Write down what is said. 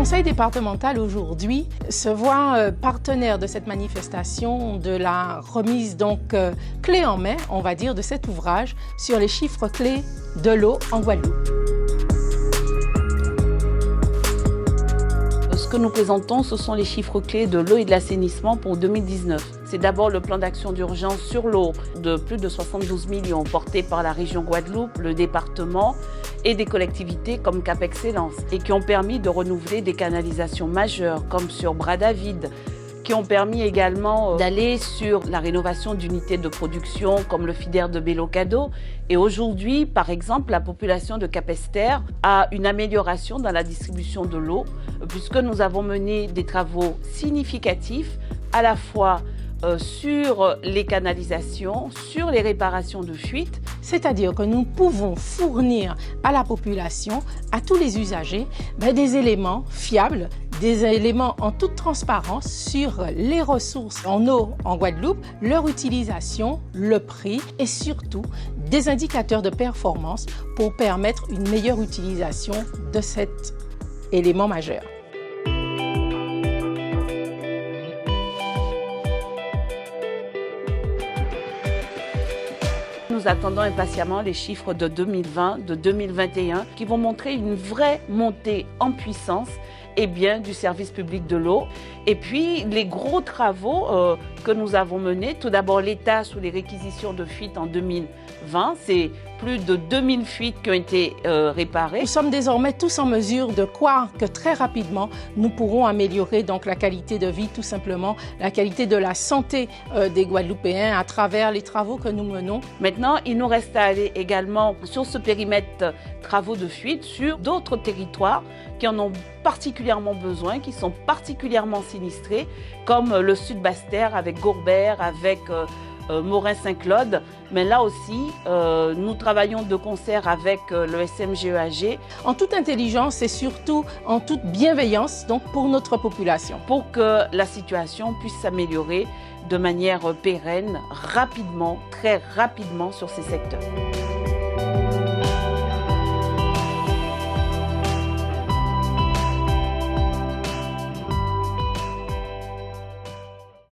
conseil départemental aujourd'hui se voit partenaire de cette manifestation, de la remise donc clé en main, on va dire, de cet ouvrage sur les chiffres clés de l'eau en Guadeloupe. Ce que nous présentons, ce sont les chiffres clés de l'eau et de l'assainissement pour 2019. C'est d'abord le plan d'action d'urgence sur l'eau de plus de 72 millions porté par la région Guadeloupe, le département et des collectivités comme Cap Excellence et qui ont permis de renouveler des canalisations majeures comme sur Bras-David, qui ont permis également d'aller sur la rénovation d'unités de production comme le FIDER de Bélocado. Et aujourd'hui, par exemple, la population de Cap-Esther a une amélioration dans la distribution de l'eau puisque nous avons mené des travaux significatifs à la fois sur les canalisations, sur les réparations de fuites. C'est-à-dire que nous pouvons fournir à la population, à tous les usagers, des éléments fiables, des éléments en toute transparence sur les ressources en eau en Guadeloupe, leur utilisation, le prix et surtout des indicateurs de performance pour permettre une meilleure utilisation de cet élément majeur. Nous attendons impatiemment les chiffres de 2020, de 2021 qui vont montrer une vraie montée en puissance et bien du service public de l'eau. Et puis les gros travaux que nous avons menés, tout d'abord l'État sous les réquisitions de fuites en 2020, c'est plus de 2000 fuites qui ont été réparées. Nous sommes désormais tous en mesure de croire que très rapidement, nous pourrons améliorer donc la qualité de vie, tout simplement, la qualité de la santé des Guadeloupéens à travers les travaux que nous menons. Maintenant, il nous reste à aller également sur ce périmètre travaux de fuite sur d'autres territoires qui en ont particulièrement besoin, qui sont particulièrement sinistrés, comme le sud Basse-Terre avec Gourbert, avec Morin-Saint-Claude. Mais là aussi, nous travaillons de concert avec le SMGEAG. En toute intelligence et surtout en toute bienveillance donc pour notre population. Pour que la situation puisse s'améliorer de manière pérenne, rapidement, très rapidement sur ces secteurs.